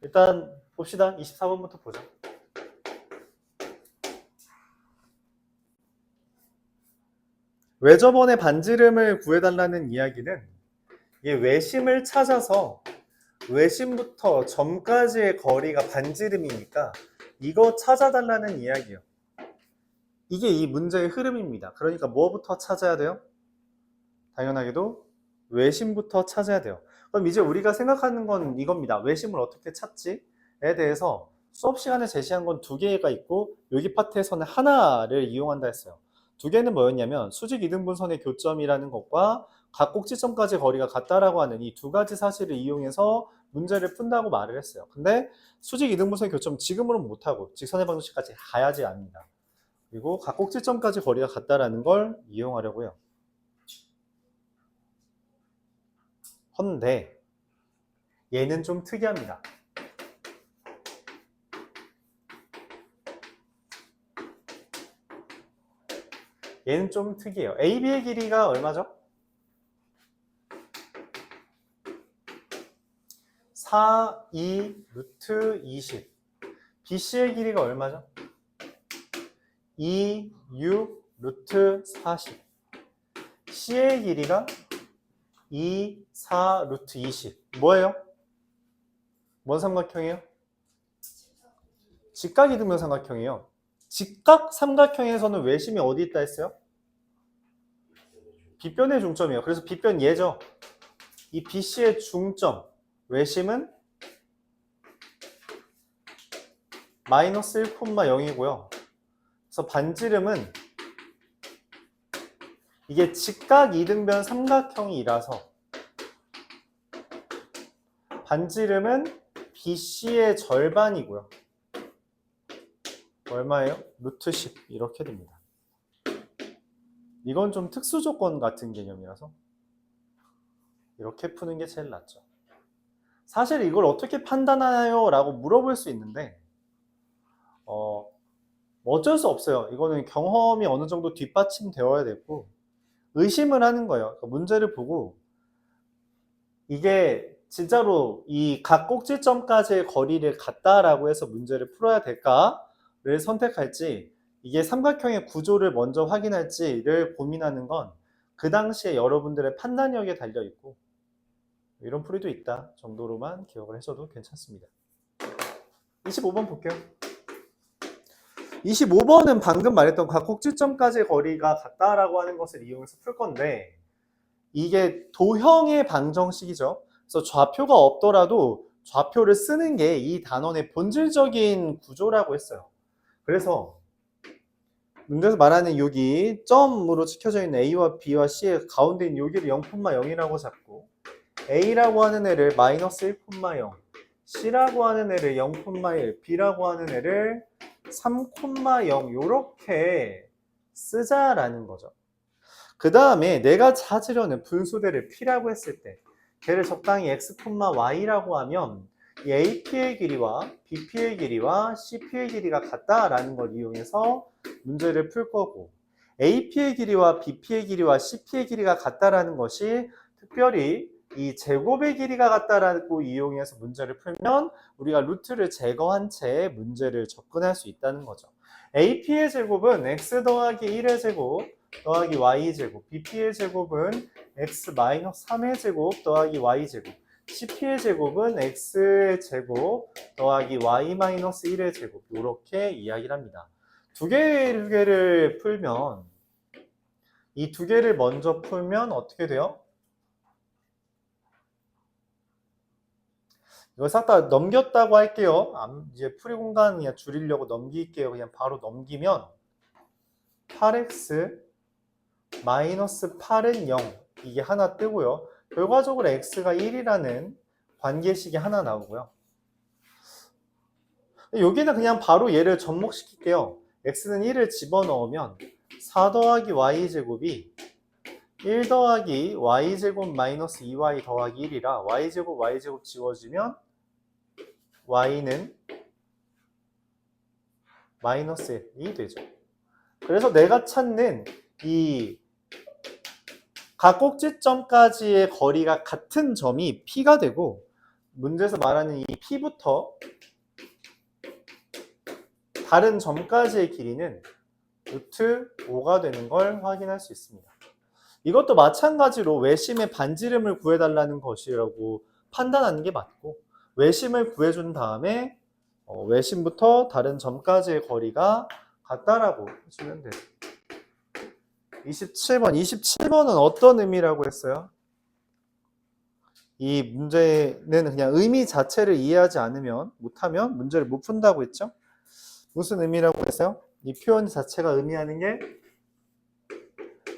일단 봅시다. 24번부터 보자. 외접원의 반지름을 구해달라는 이야기는 이 외심을 찾아서 외심부터 점까지의 거리가 반지름이니까 이거 찾아달라는 이야기예요. 이게 이 문제의 흐름입니다. 그러니까 뭐부터 찾아야 돼요? 당연하게도 외심부터 찾아야 돼요. 그럼 이제 우리가 생각하는 건 이겁니다. 외심을 어떻게 찾지에 대해서 수업 시간에 제시한 건 두 개가 있고 여기 파트에서는 하나를 이용한다 했어요. 두 개는 뭐였냐면 수직 이등분선의 교점이라는 것과 각 꼭지점까지 거리가 같다라고 하는 이 두 가지 사실을 이용해서 문제를 푼다고 말을 했어요. 근데 수직 이등분선의 교점 지금으로는 못하고 직선의 방정식까지 가야지 압니다. 그리고 각 꼭지점까지 거리가 같다라는 걸 이용하려고요. 헌데 얘는 좀 특이합니다. 얘는 좀 특이해요. AB의 길이가 얼마죠? 4, 2, 루트 20. BC의 길이가 얼마죠? 2, 6, 루트 40. C의 길이가 2, 4, 루트 20. 뭐예요? 뭔 삼각형이에요? 직각이등변 삼각형이에요. 직각 삼각형에서는 외심이 어디 있다 했어요? 빗변의 중점이에요. 그래서 빗변 얘죠. 이 BC의 중점 외심은 마이너스 1,0이고요. 그래서 반지름은 이게 직각 이등변 삼각형이라서 반지름은 BC의 절반이고요. 얼마예요? 루트 10 이렇게 됩니다. 이건 좀 특수 조건 같은 개념이라서 이렇게 푸는 게 제일 낫죠. 사실 이걸 어떻게 판단하나요? 라고 물어볼 수 있는데 어쩔 수 없어요. 이거는 경험이 어느 정도 뒷받침되어야 되고 의심을 하는 거예요. 그러니까 문제를 보고 이게 진짜로 이 각 꼭지점까지의 거리를 같다라고 해서 문제를 풀어야 될까를 선택할지 이게 삼각형의 구조를 먼저 확인할지를 고민하는 건 그 당시에 여러분들의 판단력에 달려있고 이런 풀이도 있다 정도로만 기억을 하셔도 괜찮습니다. 25번 볼게요. 25번은 방금 말했던 각 꼭지점까지의 거리가 같다라고 하는 것을 이용해서 풀 건데 이게 도형의 방정식이죠. 그래서 좌표가 없더라도 좌표를 쓰는 게 이 단원의 본질적인 구조라고 했어요. 그래서 문제에서 말하는 여기 점으로 찍혀져 있는 A와 B와 C의 가운데 있는 여기를 0,0이라고 잡고 A라고 하는 애를 마이너스 1,0, C라고 하는 애를 0,1, B라고 하는 애를 3,0 이렇게 쓰자라는 거죠. 그 다음에 내가 찾으려는 분수대를 P라고 했을 때 걔를 적당히 x, y라고 하면 이 AP의 길이와 BP의 길이와 CP의 길이가 같다라는 걸 이용해서 문제를 풀 거고 AP의 길이와 BP의 길이와 CP의 길이가 같다라는 것이 특별히 이 제곱의 길이가 같다라고 이용해서 문제를 풀면 우리가 루트를 제거한 채 문제를 접근할 수 있다는 거죠. AP의 제곱은 x 더하기 1의 제곱 더하기 y제곱, BP의 제곱은 x-3의 제곱 더하기 y제곱, CP의 제곱은 x의 제곱 더하기 y-1의 제곱 이렇게 이야기를 합니다. 두 개를 풀면 이 두 개를 먼저 풀면 어떻게 돼요? 이거 싹 다 넘겼다고 할게요. 이제 풀이 공간 그냥 줄이려고 넘길게요. 그냥 바로 넘기면 8x 마이너스 8은 0 이게 하나 뜨고요. 결과적으로 x가 1이라는 관계식이 하나 나오고요. 여기는 그냥 바로 얘를 접목시킬게요. x는 1을 집어넣으면 4 더하기 y제곱이 1 더하기 y제곱 마이너스 2y 더하기 1이라 y제곱 지워지면 y는 마이너스 1이 되죠. 그래서 내가 찾는 이 각 꼭지점까지의 거리가 같은 점이 P가 되고 문제에서 말하는 이 P부터 다른 점까지의 길이는 루트 5가 되는 걸 확인할 수 있습니다. 이것도 마찬가지로 외심의 반지름을 구해달라는 것이라고 판단하는 게 맞고, 외심을 구해준 다음에 외심부터 다른 점까지의 거리가 같다라고 해주면 돼요. 27번은 어떤 의미라고 했어요? 이 문제는 그냥 의미 자체를 이해하지 못하면 문제를 못 푼다고 했죠? 무슨 의미라고 했어요? 이 표현 자체가 의미하는 게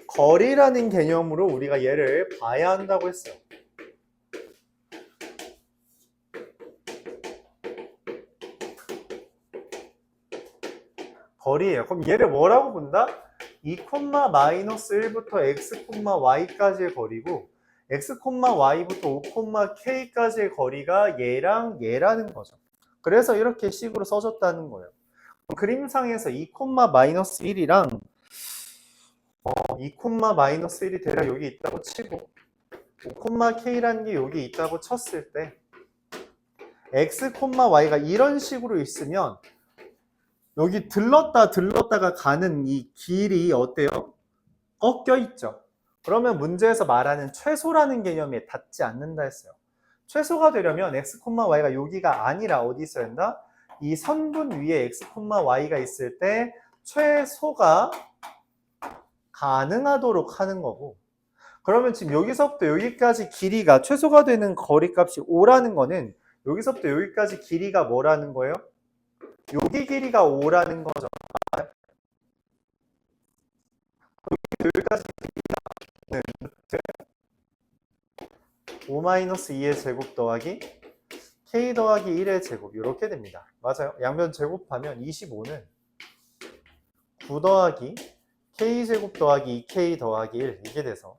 거리라는 개념으로 우리가 얘를 봐야 한다고 했어요. 거리예요. 그럼 얘를 뭐라고 본다? 2,-1부터 x, y까지의 거리고 x, y부터 5, k까지의 거리가 얘랑 얘라는 거죠. 그래서 이렇게 식으로 써줬다는 거예요. 그림상에서 2,-1이랑 2,-1이 대략 여기 있다고 치고 5,k라는 게 여기 있다고 쳤을 때 x, y가 이런 식으로 있으면 여기 들렀다가 가는 이 길이 어때요? 꺾여 있죠. 그러면 문제에서 말하는 최소라는 개념에 닿지 않는다 했어요. 최소가 되려면 x, y가 여기가 아니라 어디 있어야 된다? 이 선분 위에 x, y가 있을 때 최소가 가능하도록 하는 거고, 그러면 지금 여기서부터 여기까지 길이가 최소가 되는 거리값이 5라는 거는 여기서부터 여기까지 길이가 뭐라는 거예요? 여기 길이가 5라는 거죠. 여기까지 길이가 5-2의 제곱 더하기 k 더하기 1의 제곱 이렇게 됩니다. 맞아요. 양변 제곱하면 25는 9 더하기 k 제곱 더하기 2k 더하기 1 이게 돼서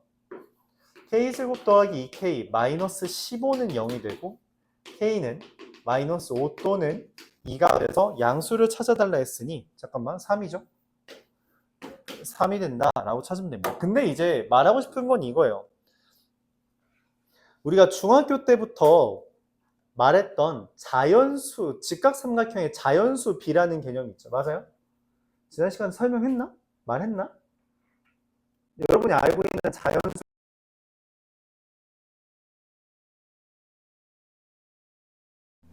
k 제곱 더하기 2k 마이너스 15는 0이 되고 k는 마이너스 5 또는 2가 돼서 양수를 찾아달라 했으니 잠깐만 3이죠? 3이 된다라고 찾으면 됩니다. 근데 이제 말하고 싶은 건 이거예요. 우리가 중학교 때부터 말했던 자연수, 직각삼각형의 자연수 B라는 개념이 있죠. 맞아요? 지난 시간에 설명했나? 말했나? 여러분이 알고 있는 자연수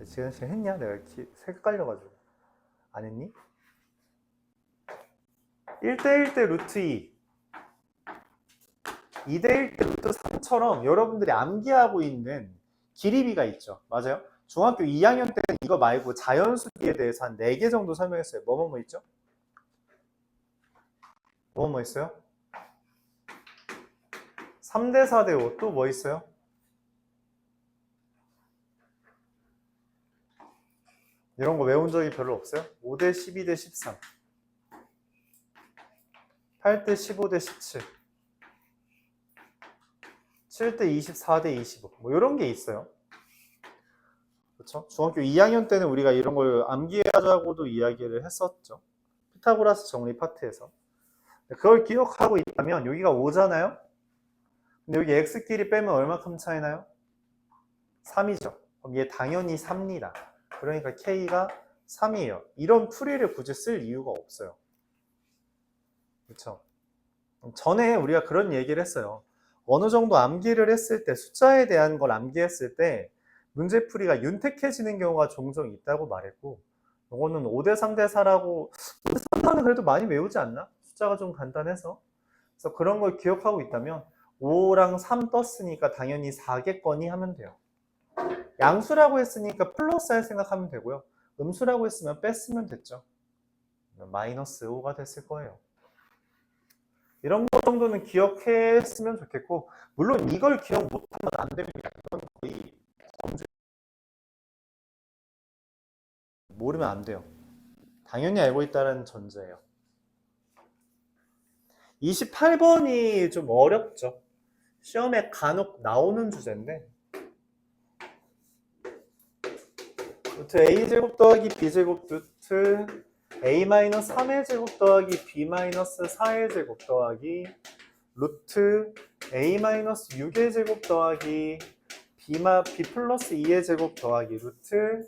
지난 시간에 했냐? 내가 헷갈려가지고 안 했니? 1대1 대 루트 2 2대1 대 루트 3처럼 여러분들이 암기하고 있는 길이비가 있죠. 맞아요? 중학교 2학년 때는 이거 말고 자연수비에 대해서 한 4개 정도 설명했어요. 뭐 있죠? 뭐 있어요? 3대 4대 5 또 뭐 있어요? 이런 거 외운 적이 별로 없어요? 5대 12대 13 8대 15대 17 7대 24대 25 뭐 이런 게 있어요. 그렇죠? 중학교 2학년 때는 우리가 이런 걸 암기하자고도 이야기를 했었죠. 피타고라스 정리 파트에서. 그걸 기억하고 있다면 여기가 5잖아요? 근데 여기 x끼리 빼면 얼마큼 차이나요? 3이죠. 그럼 얘 당연히 3입니다. 그러니까 k가 3이에요. 이런 풀이를 굳이 쓸 이유가 없어요. 그렇죠? 전에 우리가 그런 얘기를 했어요. 어느 정도 암기를 했을 때, 숫자에 대한 걸 암기했을 때 문제풀이가 윤택해지는 경우가 종종 있다고 말했고, 이거는 5대 3대 4라고 5대 3, 4는 그래도 많이 외우지 않나? 숫자가 좀 간단해서. 그래서 그런 걸 기억하고 있다면 5랑 3 떴으니까 당연히 4겠거니 하면 돼요. 양수라고 했으니까 플러스 할 생각하면 되고요. 음수라고 했으면 뺐으면 됐죠. 마이너스 5가 됐을 거예요. 이런 거 정도는 기억했으면 좋겠고, 물론 이걸 기억 못하면 안 됩니다. 이건 거의 범죄. 모르면 안 돼요. 당연히 알고 있다는 전제예요. 28번이 좀 어렵죠. 시험에 간혹 나오는 주제인데, 루트 a제곱 더하기 b제곱 루트 a-3의 제곱 더하기 b-4의 제곱 더하기 루트 a-6의 제곱 더하기 B 플러스 2의 제곱 더하기 루트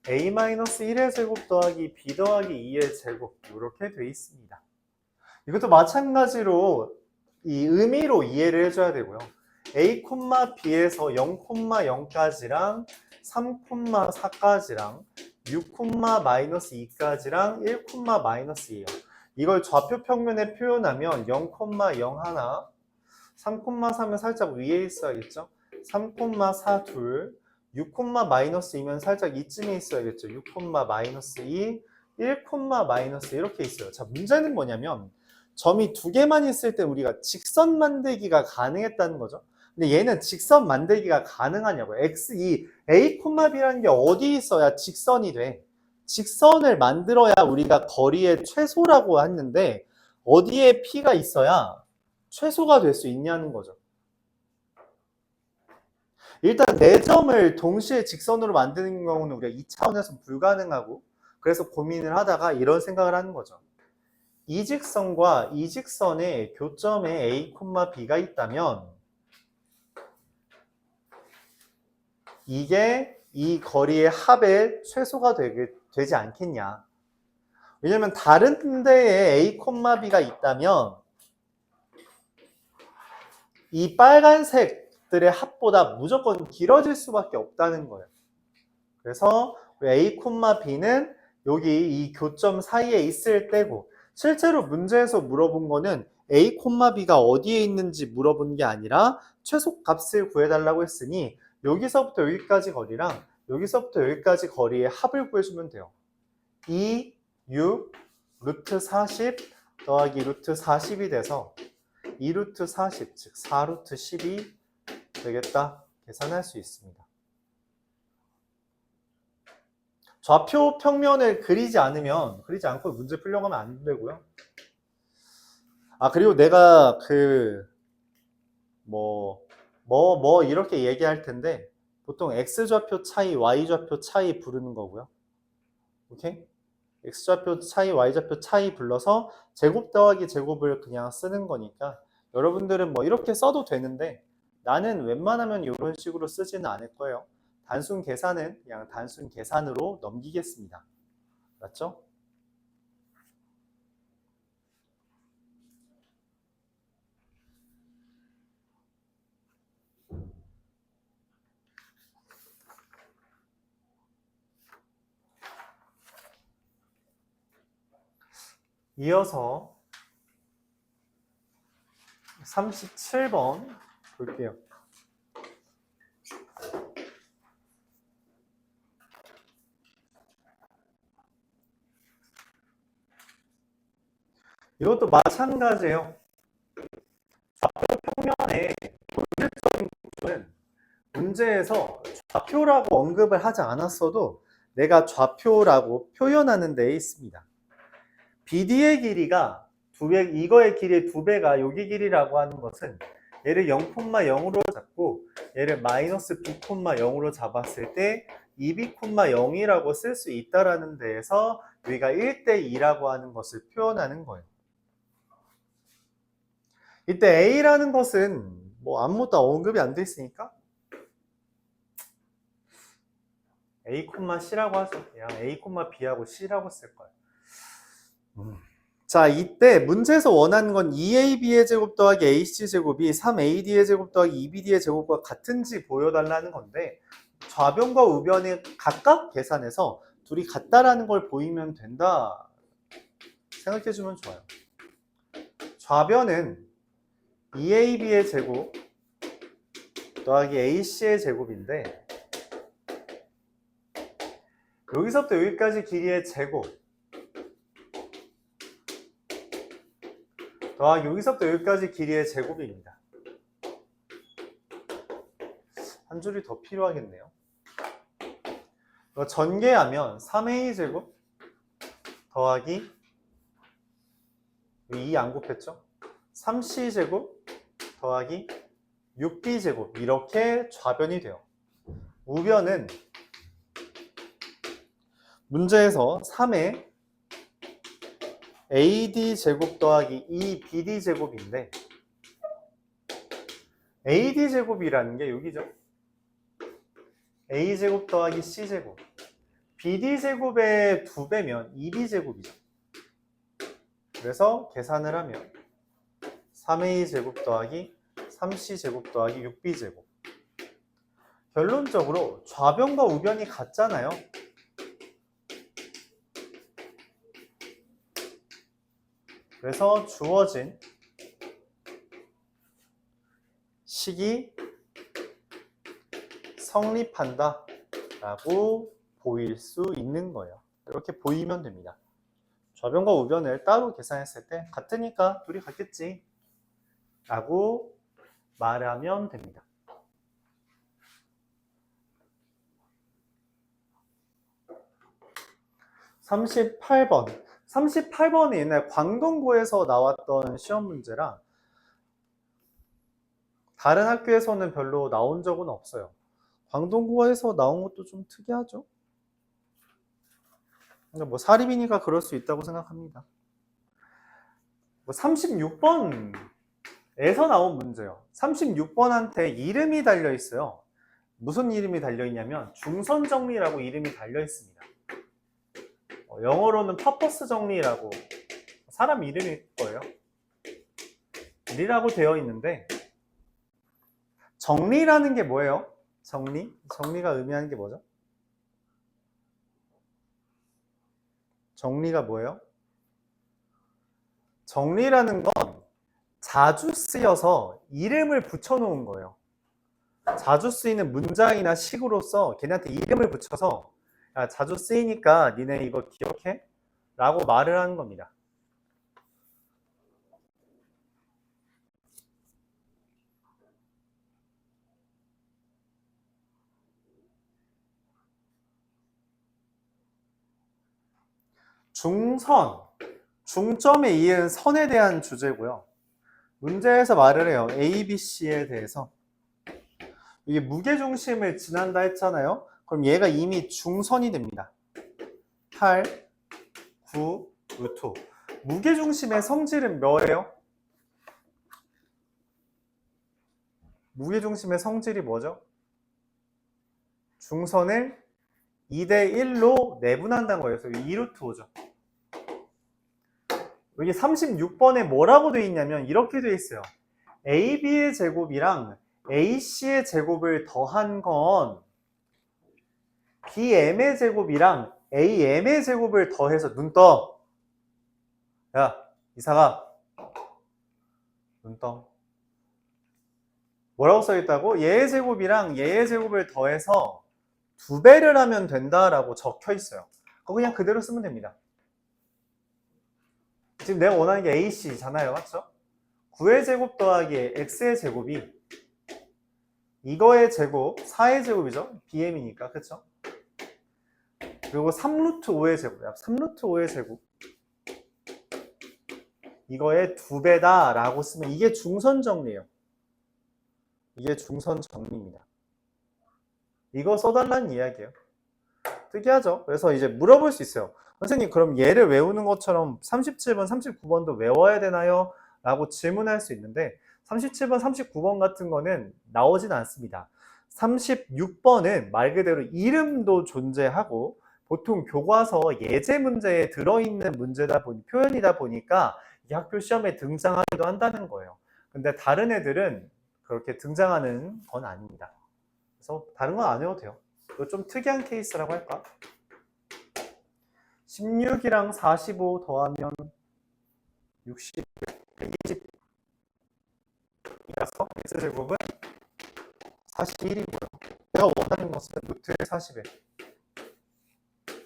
A 마이너스 1의 제곱 더하기 B 더하기 2의 제곱 이렇게 돼 있습니다. 이것도 마찬가지로 이 의미로 이해를 해줘야 되고요. A, B에서 0,0까지랑 3,4까지랑 6,-2까지랑 1,-2예요. 이걸 좌표 평면에 표현하면 0,01, 3,4면 살짝 위에 있어야겠죠? 3,4 둘, 6,-2면 살짝 이쯤에 있어야겠죠? 6,-2, 1, 이렇게 있어요. 자, 문제는 뭐냐면 점이 두 개만 있을 때 우리가 직선 만들기가 가능했다는 거죠. 근데 얘는 직선 만들기가 가능하냐고요. 이 A, B라는 게 어디 있어야 직선이 돼? 직선을 만들어야 우리가 거리의 최소라고 했는데 어디에 P가 있어야 최소가 될 수 있냐는 거죠. 일단 네 점을 동시에 직선으로 만드는 경우는 우리가 2차원에서 불가능하고 그래서 고민을 하다가 이런 생각을 하는 거죠. 이 직선과 이 직선의 교점에 A, B가 있다면 이게 이 거리의 합의 최소가 되지 않겠냐. 왜냐면 다른 데에 A, B가 있다면 이 빨간색들의 합보다 무조건 길어질 수밖에 없다는 거예요. 그래서 A, B는 여기 이 교점 사이에 있을 때고 실제로 문제에서 물어본 거는 A, B가 어디에 있는지 물어본 게 아니라 최소값을 구해달라고 했으니 여기서부터 여기까지 거리랑 여기서부터 여기까지 거리의 합을 구해주면 돼요. 2, 6, 루트 40 더하기 루트 40이 돼서 2루트 40, 즉 4루트 10이 되겠다. 계산할 수 있습니다. 좌표 평면을 그리지 않고 문제 풀려고 하면 안 되고요. 그리고 내가 이렇게 얘기할 텐데 보통 X좌표 차이, Y좌표 차이 부르는 거고요. 오케이? X좌표 차이, Y좌표 차이 불러서 제곱 더하기 제곱을 그냥 쓰는 거니까 여러분들은 이렇게 써도 되는데 나는 웬만하면 이런 식으로 쓰지는 않을 거예요. 단순 계산은 그냥 단순 계산으로 넘기겠습니다. 맞죠? 이어서 37번 볼게요. 이것도 마찬가지예요. 좌표 평면의 본질적인 구조는 문제에서 좌표라고 언급을 하지 않았어도 내가 좌표라고 표현하는 데에 있습니다. BD의 길이가 이거의 길이의 2배가 여기 길이라고 하는 것은 얘를 0,0으로 잡고 얘를 마이너스 B,0으로 잡았을 때 2B,0이라고 쓸 수 있다라는 데에서 여기가 1대2라고 하는 것을 표현하는 거예요. 이때 A라는 것은 아무것도 언급이 안 돼 있으니까 A,C라고 하죠. 그냥 A,B하고 C라고 쓸 거예요. 자, 이때 문제에서 원하는 건 2AB의 제곱 더하기 AC 제곱이 3AD의 제곱 더하기 2BD의 제곱과 같은지 보여달라는 건데 좌변과 우변을 각각 계산해서 둘이 같다라는 걸 보이면 된다 생각해주면 좋아요. 좌변은 2AB의 제곱 더하기 AC의 제곱인데 여기서부터 여기까지 길이의 제곱 더하기 여기서부터 여기까지 길이의 제곱입니다. 한 줄이 더 필요하겠네요. 전개하면 3A 제곱 더하기 2 안 곱했죠? 3C 제곱 더하기 6B 제곱 이렇게 좌변이 돼요. 우변은 문제에서 3의 AD 제곱 더하기 2BD 제곱인데 AD 제곱이라는 게 여기죠. a제곱 더하기 c제곱. bd제곱의 2배면 2b제곱이죠. 그래서 계산을 하면 3a제곱 더하기 3c제곱 더하기 6b제곱. 결론적으로 좌변과 우변이 같잖아요. 그래서 주어진 식이 성립한다 라고 보일 수 있는 거예요. 이렇게 보이면 됩니다. 좌변과 우변을 따로 계산했을 때 같으니까 둘이 같겠지 라고 말하면 됩니다. 38번. 38번이 옛날 광동고에서 나왔던 시험 문제라 다른 학교에서는 별로 나온 적은 없어요. 광동고에서 나온 것도 좀 특이하죠. 근데 뭐 사립이니까 그럴 수 있다고 생각합니다. 36번에서 나온 문제예요. 36번한테 이름이 달려 있어요. 무슨 이름이 달려 있냐면 중선정리라고 이름이 달려 있습니다. 영어로는 퍼퍼스 정리라고 사람 이름일 거예요. 이라고 되어 있는데 정리라는 게 뭐예요? 정리가 의미하는 게 뭐죠? 정리가 뭐예요? 정리라는 건 자주 쓰여서 이름을 붙여놓은 거예요. 자주 쓰이는 문장이나 식으로서 걔네한테 이름을 붙여서 야, 자주 쓰이니까 니네 이거 기억해? 라고 말을 하는 겁니다. 중선, 중점에 이은 선에 대한 주제고요. 문제에서 말을 해요. A, B, C에 대해서. 이게 무게중심을 지난다 했잖아요. 그럼 얘가 이미 중선이 됩니다. 8, 9, 루트. 무게중심의 성질은 뭐예요? 무게중심의 성질이 뭐죠? 중선을 2대 1로 내분한다는 거예요. 그래서 2루트 5죠. 여기 36번에 뭐라고 되어 있냐면 이렇게 되어 있어요. AB의 제곱이랑 AC의 제곱을 더한 건 BM의 제곱이랑 AM의 제곱을 더해서 눈 떠. 야, 이사가 눈 떠. 뭐라고 써있다고? 얘의 제곱이랑 얘의 제곱을 더해서 2배를 하면 된다라고 적혀 있어요. 그거 그냥 그대로 쓰면 됩니다. 지금 내가 원하는 게 AC잖아요. 맞죠? 9의 제곱 더하기 X의 제곱이 이거의 제곱, 4의 제곱이죠? BM이니까. 그쵸? 그리고 3루트 5의 제곱. 3루트 5의 제곱. 이거의 2배다 라고 쓰면 이게 중선 정리예요. 이게 중선 정리입니다. 이거 써달라는 이야기예요. 특이하죠? 그래서 이제 물어볼 수 있어요. 선생님, 그럼 얘를 외우는 것처럼 37번, 39번도 외워야 되나요? 라고 질문할 수 있는데 37번, 39번 같은 거는 나오진 않습니다. 36번은 말 그대로 이름도 존재하고 보통 교과서 예제 문제에 들어있는 문제다 보니 표현이다 보니까 이 학교 시험에 등장하기도 한다는 거예요. 근데 다른 애들은 그렇게 등장하는 건 아닙니다. 그래서 다른 건 안 해도 돼요. 이거 좀 특이한 케이스라고 할까? 16이랑 45 더하면 60, 20 이라서 x제곱은 41이고요. 내가 원하는 것은 루트의 40에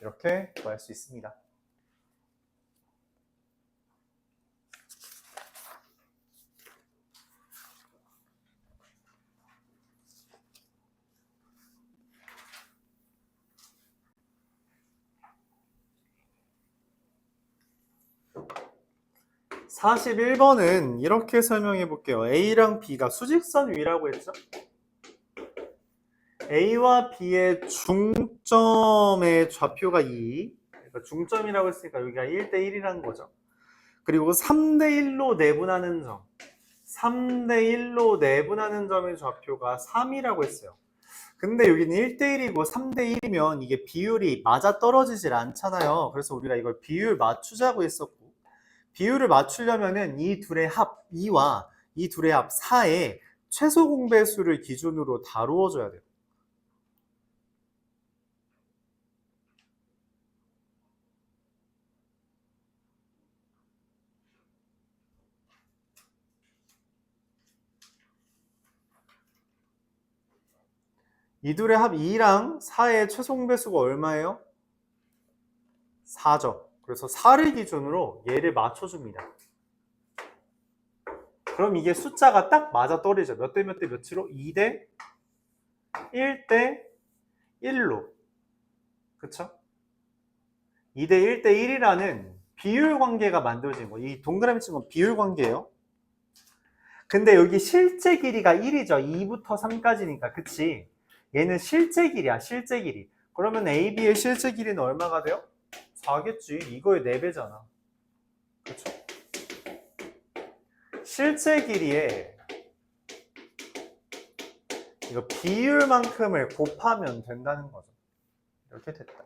이렇게 구할 수 있습니다. (41번은) 이렇게 설명해 볼게요. A랑 B가 수직선 위라고 했죠? A와 B의 중점의 좌표가 2, 그러니까 중점이라고 했으니까 여기가 1대 1이라는 거죠. 그리고 3대 1로 내분하는 점, 3대 1로 내분하는 점의 좌표가 3이라고 했어요. 근데 여기는 1대1이고 3대1이면 이게 비율이 맞아 떨어지질 않잖아요. 그래서 우리가 이걸 비율 맞추자고 했었고, 비율을 맞추려면은 이 둘의 합 2와 이 둘의 합 4의 최소 공배수를 기준으로 다루어줘야 돼요. 이 둘의 합 2랑 4의 최소 공배수가 얼마예요? 4죠. 그래서 4를 기준으로 얘를 맞춰줍니다. 그럼 이게 숫자가 딱 맞아 떨어지죠. 몇 대 몇 대 몇으로? 2대 1대 1로. 그쵸? 2대 1대 1이라는 비율 관계가 만들어진 거. 이 동그라미 친 건 비율 관계예요. 근데 여기 실제 길이가 1이죠. 2부터 3까지니까. 그치? 얘는 실제 길이야. 실제 길이. 그러면 AB의 실제 길이는 얼마가 돼요? 4겠지. 이거의 4배잖아. 그쵸? 실제 길이에 이거 비율만큼을 곱하면 된다는 거죠. 이렇게 됐다.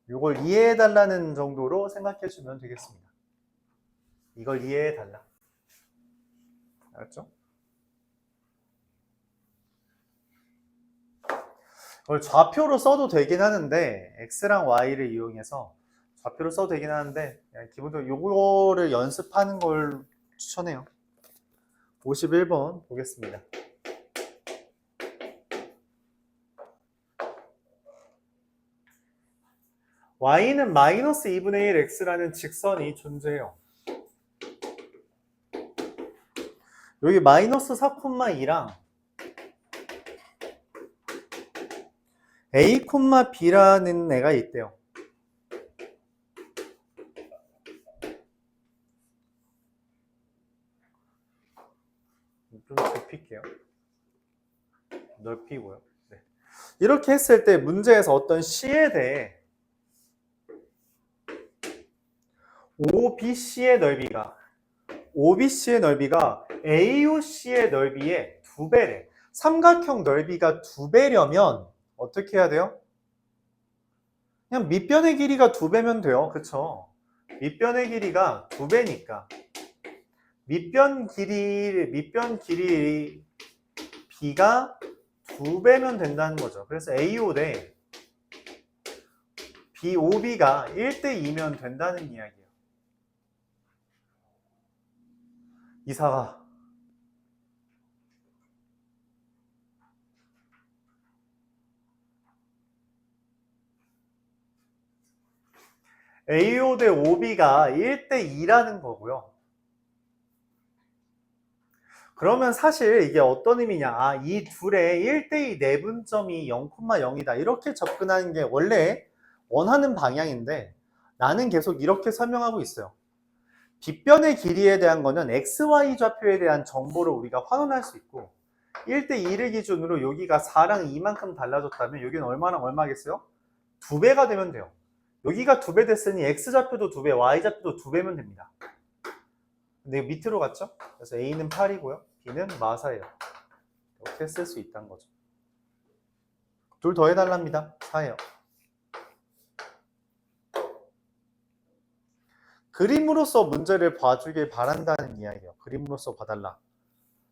이걸 이해해달라는 정도로 생각해주면 되겠습니다. 이걸 이해해달라. 알았죠? 이걸 좌표로 써도 되긴 하는데 x랑 y를 이용해서 좌표로 써도 되긴 하는데 기본적으로 요거를 연습하는 걸 추천해요. 51번 보겠습니다. y는 마이너스 2분의 1 x라는 직선이 존재해요. 여기 마이너스 4,2랑 a, b라는 애가 있대요. 좀 좁힐게요. 넓히고요. 네. 이렇게 했을 때 문제에서 어떤 C에 대해 OBC의 넓이가 AOC의 넓이의 2배래. 삼각형 넓이가 2배려면 어떻게 해야 돼요? 그냥 밑변의 길이가 2배면 돼요. 그쵸? 밑변의 길이가 2배니까 밑변 길이 B가 2배면 된다는 거죠. 그래서 AO 대 BOB가 1대2면 된다는 이야기예요. 이사가 AO 대 OB가 1대2라는 거고요. 그러면 사실 이게 어떤 의미냐, 이 둘의 1대2 내분점이 0,0이다 이렇게 접근하는 게 원래 원하는 방향인데 나는 계속 이렇게 설명하고 있어요. 빗변의 길이에 대한 거는 XY 좌표에 대한 정보를 우리가 환원할 수 있고 1대2를 기준으로 여기가 4랑 2만큼 달라졌다면 여기는 얼마랑 얼마겠어요? 2배가 되면 돼요. 여기가 2배 됐으니 X좌표도 2배, Y좌표도 2배면 됩니다. 근데 밑으로 갔죠? 그래서 A는 8이고요. B는 마사예요. 이렇게 쓸 수 있다는 거죠. 둘 더 해달랍니다. 4예요. 그림으로써 문제를 봐주길 바란다는 이야기예요. 그림으로써 봐달라.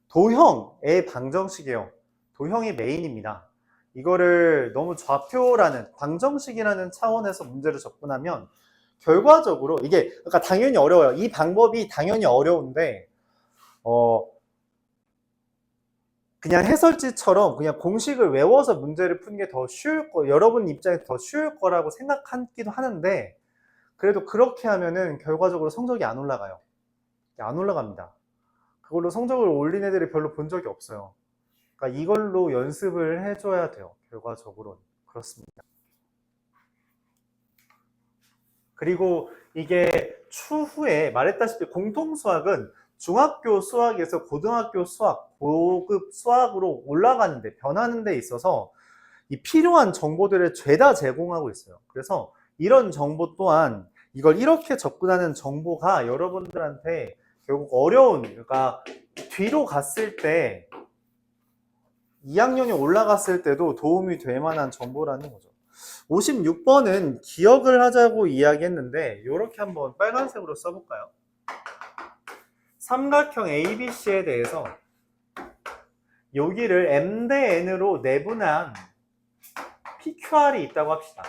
도형의 방정식이에요. 도형이 메인입니다. 이거를 너무 좌표라는 방정식이라는 차원에서 문제를 접근하면 결과적으로 이게 그러니까 당연히 어려워요. 이 방법이 당연히 어려운데 그냥 해설지처럼 그냥 공식을 외워서 문제를 푸는 게 더 쉬울 거, 여러분 입장에서 더 쉬울 거라고 생각하기도 하는데 그래도 그렇게 하면은 결과적으로 성적이 안 올라가요. 안 올라갑니다. 그걸로 성적을 올린 애들이 별로 본 적이 없어요. 그러니까 이걸로 연습을 해줘야 돼요. 결과적으로는. 그렇습니다. 그리고 이게 추후에 말했다시피 공통수학은 중학교 수학에서 고등학교 수학, 고급 수학으로 올라가는데 변하는 데 있어서 이 필요한 정보들을 죄다 제공하고 있어요. 그래서 이런 정보 또한 이걸 이렇게 접근하는 정보가 여러분들한테 결국 어려운, 그러니까 뒤로 갔을 때 2학년이 올라갔을 때도 도움이 될 만한 정보라는 거죠. 56번은 기억을 하자고 이야기했는데 이렇게 한번 빨간색으로 써볼까요? 삼각형 ABC에 대해서 여기를 M 대 N으로 내분한 PQR이 있다고 합시다.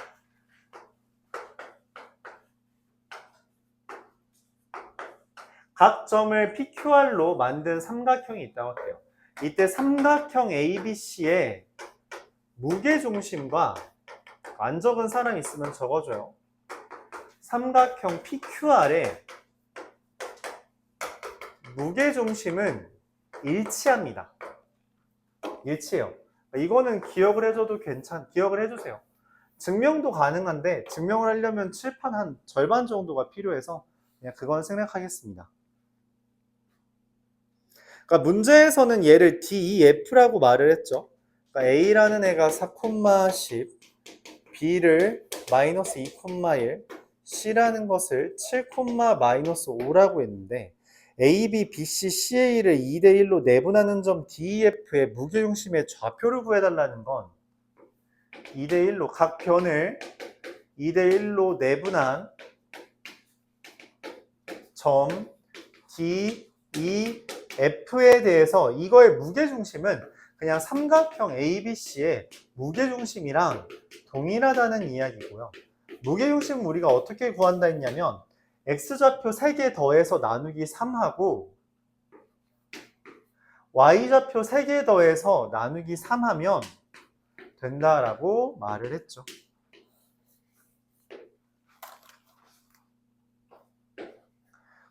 각 점을 PQR로 만든 삼각형이 있다고 할게요. 이때 삼각형 ABC의 무게중심과 안 적은 사람 있으면 적어줘요. 삼각형 PQR의 무게중심은 일치합니다. 일치해요. 이거는 기억을 해줘도 기억을 해주세요. 증명도 가능한데 증명을 하려면 칠판 한 절반 정도가 필요해서 그냥 그건 생략하겠습니다. 그러니까 문제에서는 얘를 DEF라고 말을 했죠. 그러니까 A라는 애가 4,10, B를 마이너스 2,1, C라는 것을 7,-5라고 했는데 A, B, B, C, CA를 2대 1로 내분하는 점 DEF의 무게중심의 좌표를 구해달라는 건 2대 1로 각 변을 2대 1로 내분한 점 DEF에 대해서 이거의 무게중심은 그냥 삼각형 ABC의 무게중심이랑 동일하다는 이야기고요. 무게중심은 우리가 어떻게 구한다 했냐면 X좌표 3개 더해서 나누기 3하고 Y좌표 3개 더해서 나누기 3하면 된다라고 말을 했죠.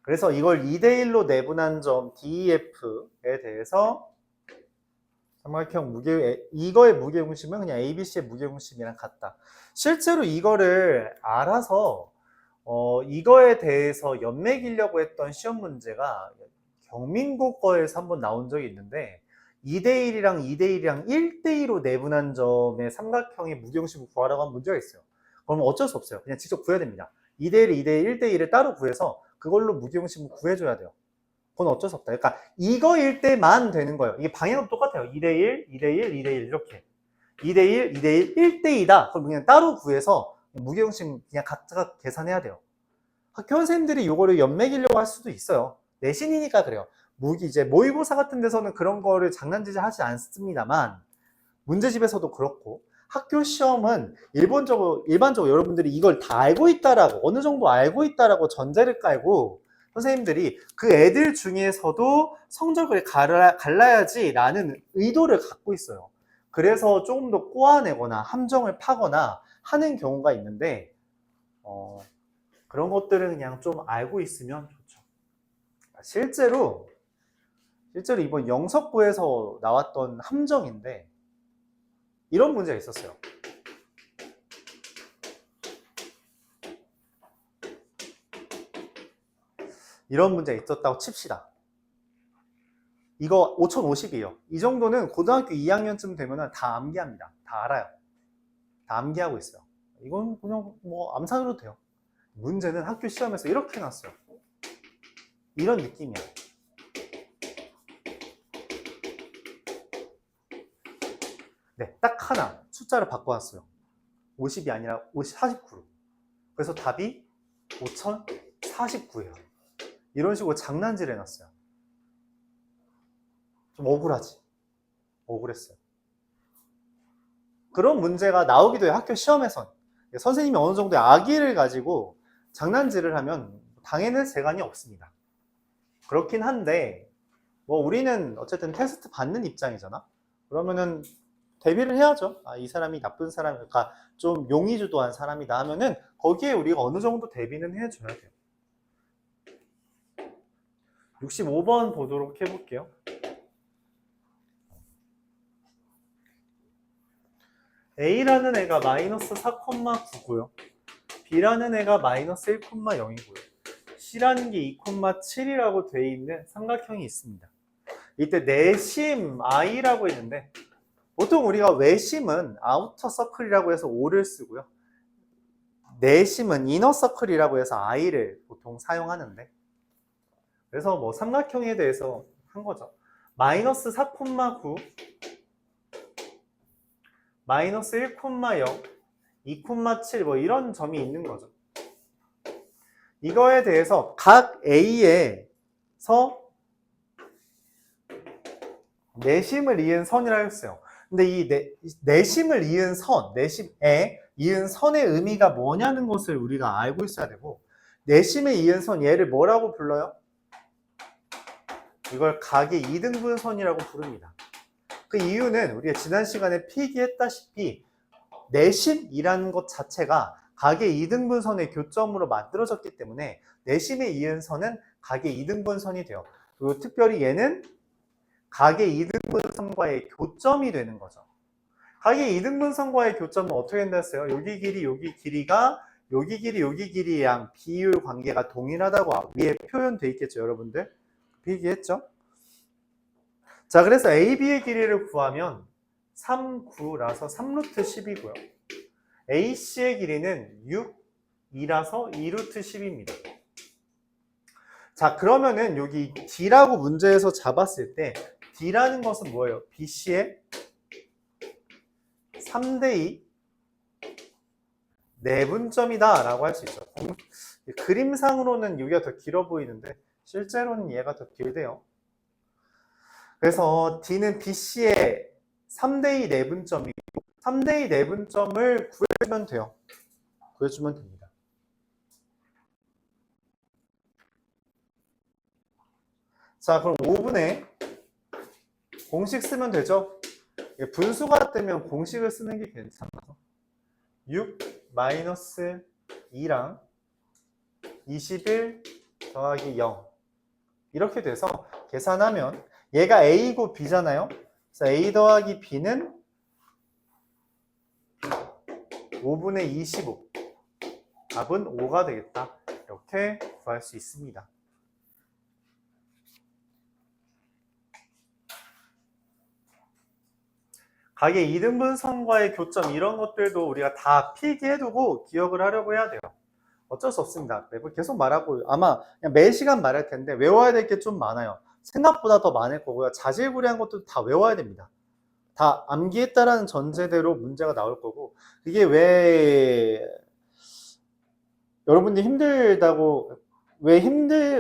그래서 이걸 2대 1로 내분한 점 DEF에 대해서 삼각형 이거의 무게중심은 그냥 ABC의 무게중심이랑 같다. 실제로 이거를 알아서 이거에 대해서 연맥이려고 했던 시험 문제가 경민고 거에서 한번 나온 적이 있는데 2대 1이랑 2대 1이랑 1대 2로 내분한 점의 삼각형의 무게중심을 구하라고 한 문제가 있어요. 그러면 어쩔 수 없어요. 그냥 직접 구해야 됩니다. 2대 1, 2대 1, 1대 1을 따로 구해서 그걸로 무게중심을 구해줘야 돼요. 그건 어쩔 수 없다. 그러니까 이거일 때만 되는 거예요. 이게 방향은 똑같아요. 2대 1, 2대 1, 2대 1 이렇게 2대 1, 2대 1, 1대 2다. 그럼 그냥 따로 구해서 무게중심 그냥 각자 계산해야 돼요. 학교 선생님들이 이거를 연맥이려고 할 수도 있어요. 내신이니까 그래요. 이제 모의고사 같은 데서는 그런 거를 장난질을 하지 않습니다만 문제집에서도 그렇고 학교 시험은 일반적으로 여러분들이 이걸 다 알고 있다라고 어느 정도 알고 있다라고 전제를 깔고 선생님들이 그 애들 중에서도 성적을 갈라야지 라는 의도를 갖고 있어요. 그래서 조금 더 꼬아내거나 함정을 파거나 하는 경우가 있는데 그런 것들은 그냥 좀 알고 있으면 좋죠. 실제로 이번 영석고에서 나왔던 함정인데 이런 문제가 있었어요. 이런 문제가 있었다고 칩시다. 이거 5050이에요. 이 정도는 고등학교 2학년쯤 되면 다 암기합니다. 다 알아요. 다 암기하고 있어요. 이건 그냥 뭐 암산으로 돼요. 문제는 학교 시험에서 이렇게 해놨어요. 이런 느낌이야. 네, 딱 하나 숫자를 바꿔왔어요. 50이 아니라 49로. 그래서 답이 5049예요. 이런 식으로 장난질 해놨어요. 좀 억울하지? 억울했어요. 그런 문제가 나오기도 해요. 학교 시험에선. 선생님이 어느 정도의 악의를 가지고 장난질을 하면 당해낼 재간이 없습니다. 그렇긴 한데 뭐 우리는 어쨌든 테스트 받는 입장이잖아. 그러면은 대비를 해야죠. 이 사람이 나쁜 사람일까, 좀 용의주도한 사람이다 하면은 거기에 우리가 어느 정도 대비는 해줘야 돼요. 65번 보도록 해볼게요. A라는 애가 마이너스 4,9고요. B라는 애가 마이너스 1,0이고요. C라는 게 2,7이라고 돼 있는 삼각형이 있습니다. 이때 내심 I라고 했는데 보통 우리가 외심은 아우터 서클이라고 해서 O를 쓰고요. 내심은 이너 서클이라고 해서 I를 보통 사용하는데 그래서 뭐 삼각형에 대해서 한 거죠. 마이너스 4,9 마이너스 1,0, 2,7 뭐 이런 점이 있는 거죠. 이거에 대해서 각 A에서 내심을 이은 선이라고 했어요. 근데 이 내심을 이은 선, 내심에 이은 선의 의미가 뭐냐는 것을 우리가 알고 있어야 되고, 내심에 이은 선 얘를 뭐라고 불러요? 이걸 각의 이등분선이라고 부릅니다. 그 이유는 우리가 지난 시간에 필기했다시피 내심이라는 것 자체가 각의 이등분선의 교점으로 만들어졌기 때문에 내심에 이은 선은 각의 이등분선이 돼요. 그리고 특별히 얘는 각의 이등분선과의 교점이 되는 거죠. 각의 이등분선과의 교점은 어떻게 된다 했어요? 여기 길이, 여기 길이가 여기 길이, 여기 길이랑 비율 관계가 동일하다고 위에 표현되어 있겠죠, 여러분들? 필기했죠? 자, 그래서 AB의 길이를 구하면 3, 9라서 3루트 10이고요. AC의 길이는 6, 2라서 2루트 10입니다. 자, 그러면은 여기 D라고 문제에서 잡았을 때 D라는 것은 뭐예요? BC의 3대2 내분점이다 라고 할 수 있죠. 그림상으로는 여기가 더 길어 보이는데 실제로는 얘가 더 길대요. 그래서 D는 BC의 3대2 내분점이고 3대2 내분점을 구해주면 돼요. 구해주면 됩니다. 자, 그럼 5분의 공식 쓰면 되죠? 분수가 되면 공식을 쓰는 게 괜찮아서 6 마이너스 2랑 21 더하기 0 이렇게 돼서 계산하면 얘가 A고 B잖아요. 그래서 A 더하기 B는 5분의 25 답은 5가 되겠다. 이렇게 구할 수 있습니다. 각의 이등분선과의 교점 이런 것들도 우리가 다 필기해두고 기억을 하려고 해야 돼요. 어쩔 수 없습니다. 매번 계속 말하고 아마 그냥 매 시간 말할 텐데 외워야 될 게 좀 많아요. 생각보다 더 많을 거고요. 자질구레한 것도 다 외워야 됩니다. 다 암기했다라는 전제대로 문제가 나올 거고, 이게 왜 여러분들이 힘들다고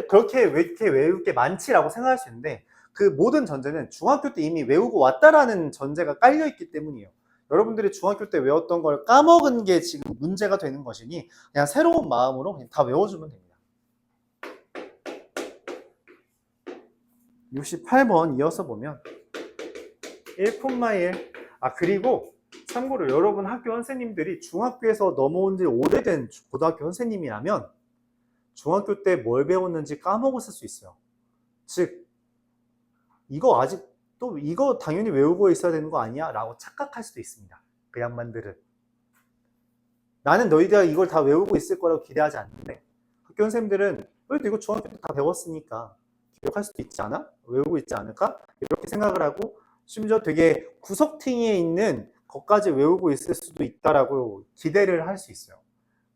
그렇게 왜 이렇게 외울 게 많지라고 생각할 수 있는데, 그 모든 전제는 중학교 때 이미 외우고 왔다라는 전제가 깔려 있기 때문이에요. 여러분들이 중학교 때 외웠던 걸 까먹은 게 지금 문제가 되는 것이니 그냥 새로운 마음으로 그냥 다 외워주면 됩니다. 68번 이어서 보면 1,1 그리고 참고로 여러분 학교 선생님들이 중학교에서 넘어온 지 오래된 고등학교 선생님이라면 중학교 때 뭘 배웠는지 까먹었을 수 있어요. 즉 이거 아직 또 이거 당연히 외우고 있어야 되는 거 아니야? 라고 착각할 수도 있습니다. 그 양반들은. 나는 너희가 이걸 다 외우고 있을 거라고 기대하지 않는데 학교 선생님들은 그래도 이거 중학교 때 다 배웠으니까 기억할 수도 있지 않아? 외우고 있지 않을까? 이렇게 생각을 하고 심지어 되게 구석탱이에 있는 것까지 외우고 있을 수도 있다라고 기대를 할 수 있어요.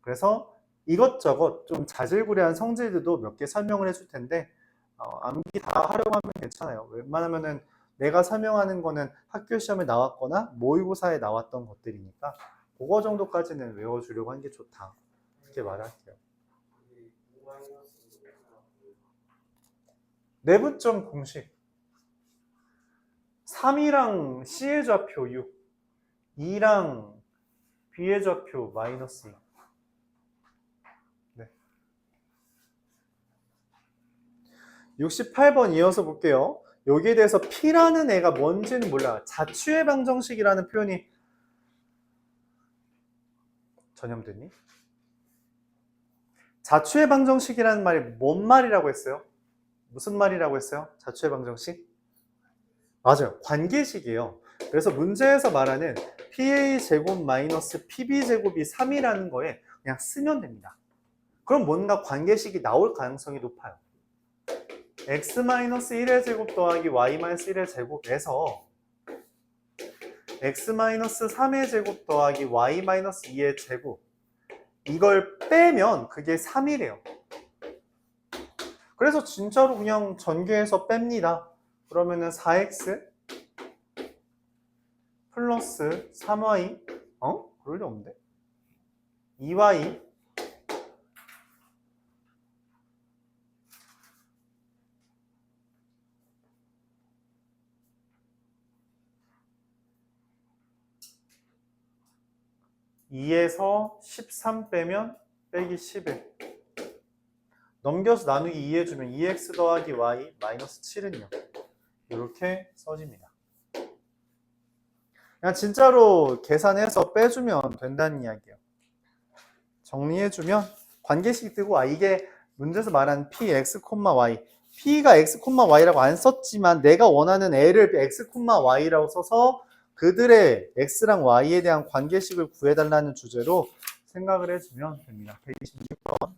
그래서 이것저것 좀 자질구레한 성질들도 몇 개 설명을 해줄 텐데 암기 다 하려고 하면 괜찮아요. 웬만하면은 내가 설명하는 거는 학교 시험에 나왔거나 모의고사에 나왔던 것들이니까 그거 정도까지는 외워주려고 하는 게 좋다. 이렇게 말할게요. 내분점 공식 3이랑 C의 좌표 6, 2랑 B의 좌표 마이너스 2. 네. 68번 이어서 볼게요. 여기에 대해서 P라는 애가 뭔지는 몰라요. 자취의 방정식이라는 표현이 전염됐니? 자취의 방정식이라는 말이 뭔 말이라고 했어요? 무슨 말이라고 했어요? 자취의 방정식? 맞아요. 관계식이에요. 그래서 문제에서 말하는 PA 제곱 마이너스 PB 제곱이 3이라는 거에 그냥 쓰면 됩니다. 그럼 뭔가 관계식이 나올 가능성이 높아요. x-1의 제곱 더하기 y-1의 제곱에서 x-3의 제곱 더하기 y-2의 제곱 이걸 빼면 그게 3이래요. 그래서 진짜로 그냥 전개해서 뺍니다. 그러면은 4x 플러스 3y 그럴 리 없는데 2y 2에서 13 빼면 빼기 11 넘겨서 나누기 2 해주면 2x 더하기 y 마이너스 7은요 이렇게 써집니다. 그냥 진짜로 계산해서 빼주면 된다는 이야기예요. 정리해주면 관계식 뜨고 이게 문제에서 말하는 px, y p가 x, y라고 안 썼지만 내가 원하는 애를 x, y라고 써서 그들의 x랑 y에 대한 관계식을 구해달라는 주제로 생각을 해주면 됩니다. 126번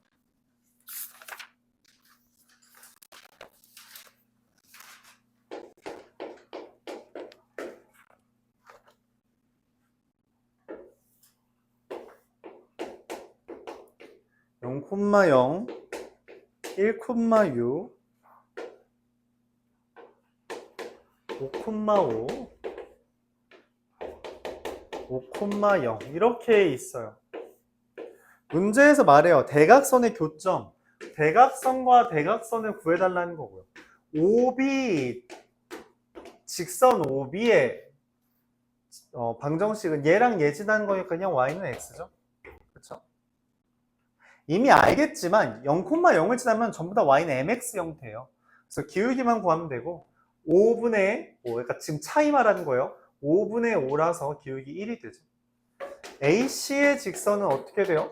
0,0 1,6 5,5 5,0 이렇게 있어요. 문제에서 말해요. 대각선의 교점, 대각선과 대각선을 구해달라는 거고요. OB, 직선 OB의 방정식은 얘랑 얘 지나는 거니까 그냥 y는 x죠. 그렇죠? 이미 알겠지만 0,0을 지나면 전부 다 y는 mx 형태예요. 그래서 기울기만 구하면 되고 5분의 5, 그러니까 지금 차이 말하는 거예요. 5분의 5라서 기울기 1이 되죠. AC의 직선은 어떻게 돼요?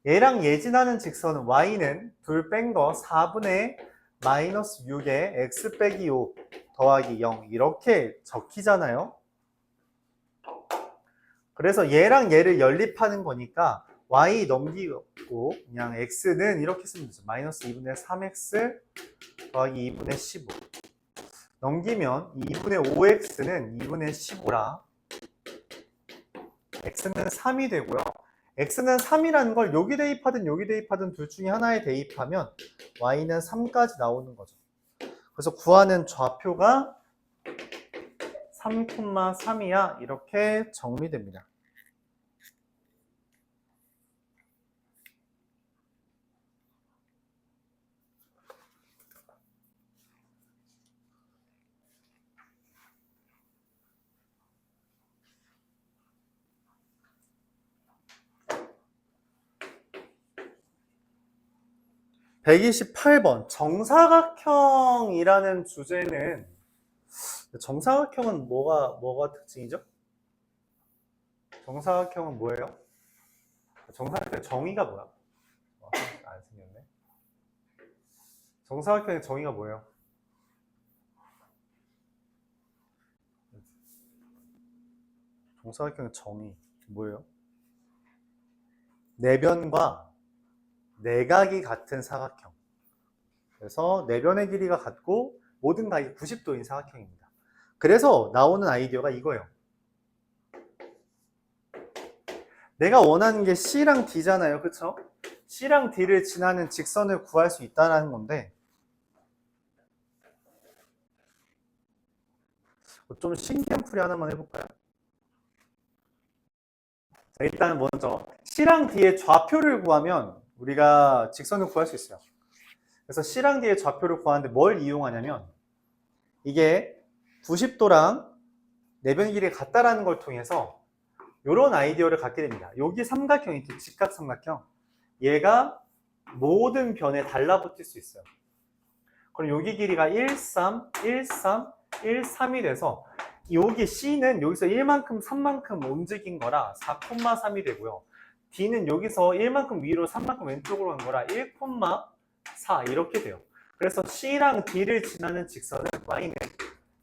얘랑 얘 지나는 직선은 y는 둘 뺀 거 4분의 마이너스 6에 x 빼기 5 더하기 0 이렇게 적히잖아요. 그래서 얘랑 얘를 연립하는 거니까 y 넘기고 그냥 x는 이렇게 쓰면 되죠. 마이너스 2분의 3x 더하기 2분의 15 넘기면 2분의 5x는 2분의 15라 x는 3이 되고요. x는 3이라는 걸 여기 대입하든 여기 대입하든 둘 중에 하나에 대입하면 y는 3까지 나오는 거죠. 그래서 구하는 좌표가 3,3이야 이렇게 정리됩니다. (128번) 정사각형이라는 주제는 정사각형은 뭐가 특징이죠? 정사각형은 뭐예요? 정사각형의 정의가 뭐야? 안 생겼네. 정사각형의 정의가 뭐예요? 정사각형의 정의 뭐예요? 내변과 내각이 같은 사각형. 그래서 내변의 길이가 같고 모든 각이 90도인 사각형입니다. 그래서 나오는 아이디어가 이거예요. 내가 원하는 게 C랑 D잖아요. 그쵸? C랑 D를 지나는 직선을 구할 수 있다는 건데 좀 신기한 풀이 하나만 해볼까요? 자, 일단 먼저 C랑 D의 좌표를 구하면 우리가 직선을 구할 수 있어요. 그래서 C랑 D의 좌표를 구하는데 뭘 이용하냐면 이게 90도랑 내변 길이가 같다라는 걸 통해서 이런 아이디어를 갖게 됩니다. 여기 삼각형이 직각 삼각형 얘가 모든 변에 달라붙을 수 있어요. 그럼 여기 길이가 1, 3, 1, 3, 1, 3이 돼서 여기 C는 여기서 1만큼 3만큼 움직인 거라 4,3이 되고요. D는 여기서 1만큼 위로 3만큼 왼쪽으로 간 거라 1,4 이렇게 돼요. 그래서 C랑 D를 지나는 직선은 y는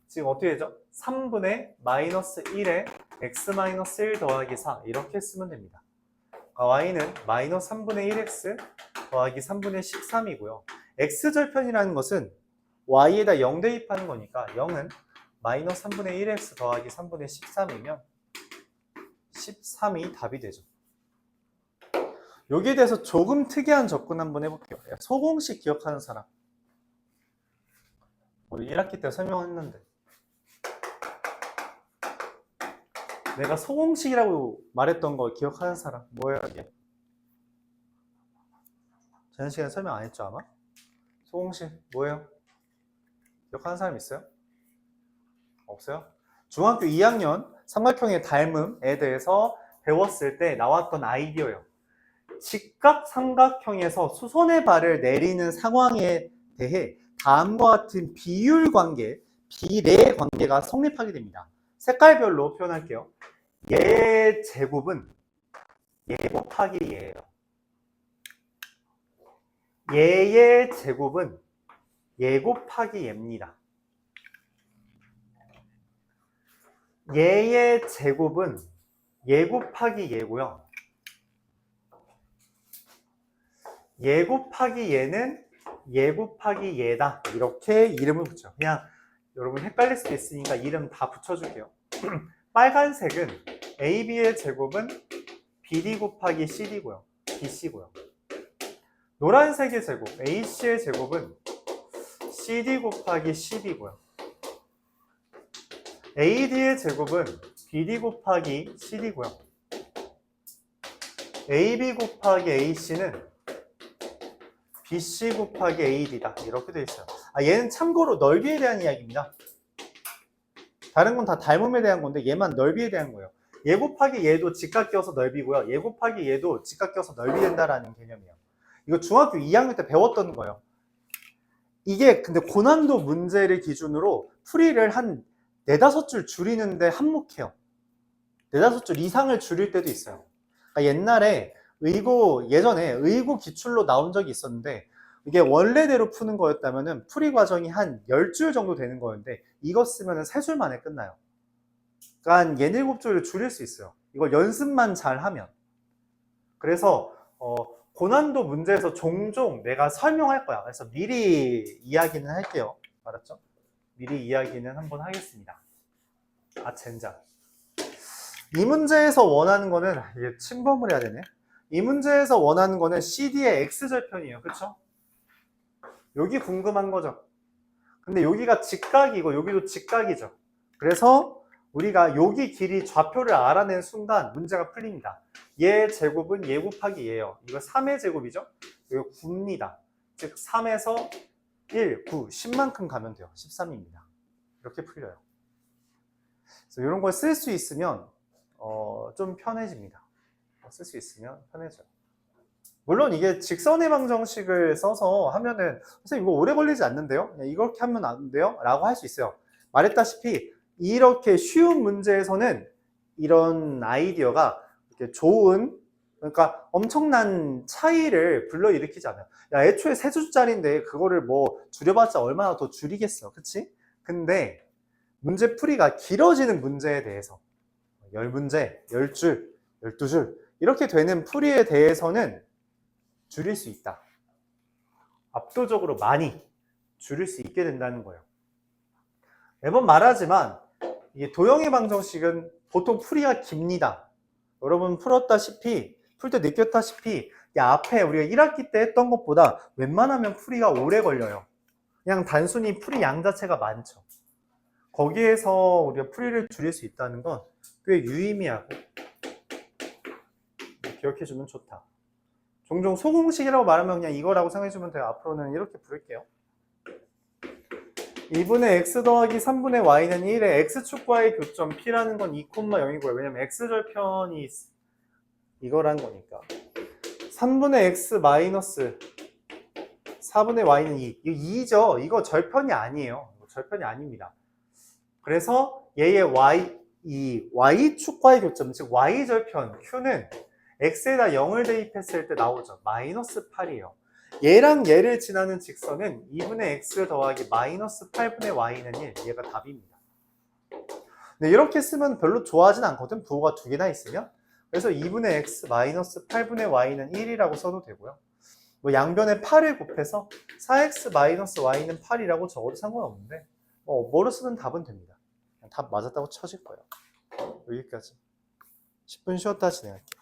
지금 어떻게 되죠? 3분의 마이너스 1에 x 마이너스 1 더하기 4 이렇게 쓰면 됩니다. y는 마이너스 3분의 1x 더하기 3분의 13이고요. x절편이라는 것은 y에다 0 대입하는 거니까 0은 마이너스 3분의 1x 더하기 3분의 13이면 13이 답이 되죠. 여기에 대해서 조금 특이한 접근 한번 해볼게요. 소공식 기억하는 사람. 우리 1학기 때 설명했는데 내가 소공식이라고 말했던 거 기억하는 사람 뭐예요 이게? 지난 시간에 설명 안 했죠 아마? 소공식 뭐예요? 기억하는 사람 있어요? 없어요? 중학교 2학년 삼각형의 닮음에 대해서 배웠을 때 나왔던 아이디어예요. 직각삼각형에서 수선의 발을 내리는 상황에 대해 다음과 같은 비율 관계, 비례 관계가 성립하게 됩니다. 색깔별로 표현할게요. 얘의 제곱은 얘 곱하기 얘예요. 얘의 제곱은 얘 곱하기 얘입니다. 얘의 제곱은 얘 곱하기 얘고요. 얘 곱하기 얘는 얘 곱하기 얘다. 이렇게 이름을 붙여. 그냥 여러분 헷갈릴 수도 있으니까 이름 다 붙여줄게요. 빨간색은 AB의 제곱은 BD 곱하기 CD고요. BC고요. 노란색의 제곱, AC의 제곱은 CD 곱하기 CB고요. AD의 제곱은 BD 곱하기 CD고요. AB 곱하기 AC는 BC 곱하기 AD다. 이렇게 되어 있어요. 얘는 참고로 넓이에 대한 이야기입니다. 다른 건 다 닮음에 대한 건데 얘만 넓이에 대한 거예요. 얘 곱하기 얘도 직각 껴서 넓이고요. 얘 곱하기 얘도 직각 껴서 넓이 된다라는 개념이에요. 이거 중학교 2학년 때 배웠던 거예요. 이게 근데 고난도 문제를 기준으로 풀이를 한 4-5줄 줄이는데 한몫해요. 4-5줄 이상을 줄일 때도 있어요. 그러니까 옛날에 예전에 의고 기출로 나온 적이 있었는데 이게 원래대로 푸는 거였다면 풀이 과정이 한 10줄 정도 되는 거였는데 이거 쓰면 3줄 만에 끝나요. 그러니까 한 7줄을 줄일 수 있어요. 이걸 연습만 잘 하면. 그래서 고난도 문제에서 종종 내가 설명할 거야. 그래서 미리 이야기는 할게요. 알았죠? 미리 이야기는 한번 하겠습니다. 젠장. 이 문제에서 원하는 거는 이게 침범을 해야 되네. 이 문제에서 원하는 거는 CD의 X절편이에요. 그쵸? 여기 궁금한 거죠. 근데 여기가 직각이고 여기도 직각이죠. 그래서 우리가 여기 길이 좌표를 알아낸 순간 문제가 풀립니다. 얘 제곱은 얘 곱하기 얘예요. 이거 3의 제곱이죠? 이거 9입니다. 즉 3에서 1, 9, 10만큼 가면 돼요. 13입니다. 이렇게 풀려요. 그래서 이런 걸 쓸 수 있으면 좀 편해집니다. 쓸 수 있으면 편해져요. 물론 이게 직선의 방정식을 써서 하면은 선생님 이거 오래 걸리지 않는데요? 이렇게 하면 안 돼요? 라고 할 수 있어요. 말했다시피 이렇게 쉬운 문제에서는 이런 아이디어가 이렇게 좋은, 그러니까 엄청난 차이를 불러일으키지 않아요. 야, 애초에 3줄짜리인데 그거를 뭐 줄여봤자 얼마나 더 줄이겠어. 그치? 근데 문제 풀이가 길어지는 문제에 대해서 10문제, 10줄, 12줄 이렇게 되는 풀이에 대해서는 줄일 수 있다. 압도적으로 많이 줄일 수 있게 된다는 거예요. 매번 말하지만 이게 도형의 방정식은 보통 풀이가 깁니다. 여러분 풀 때 느꼈다시피 앞에 우리가 1학기 때 했던 것보다 웬만하면 풀이가 오래 걸려요. 그냥 단순히 풀이 양 자체가 많죠. 거기에서 우리가 풀이를 줄일 수 있다는 건 꽤 유의미하고 기억해주면 좋다. 종종 소공식이라고 말하면 그냥 이거라고 생각해주면 돼요. 앞으로는 이렇게 부를게요. 2분의 x 더하기 3분의 y는 1의 x축과의 교점 p라는 건 2,0이고요. 왜냐면 x절편이 이거란 거니까. 3분의 x 마이너스 4분의 y는 2. 이거 2죠. 이거 절편이 아니에요. 절편이 아닙니다. 그래서 얘의 이 y축과의 교점, 즉 y절편 q는 x에다 0을 대입했을 때 나오죠. 마이너스 8이에요. 얘랑 얘를 지나는 직선은 2분의 x 더하기 마이너스 8분의 y는 1. 얘가 답입니다. 근데 이렇게 쓰면 별로 좋아하진 않거든. 부호가 2개나 있으면. 그래서 2분의 x 마이너스 8분의 y는 1이라고 써도 되고요. 뭐 양변에 8을 곱해서 4x 마이너스 y는 8이라고 적어도 상관없는데 뭐로 쓰든 답은 됩니다. 답 맞았다고 쳐질 거예요. 여기까지. 10분 쉬었다 진행할게요.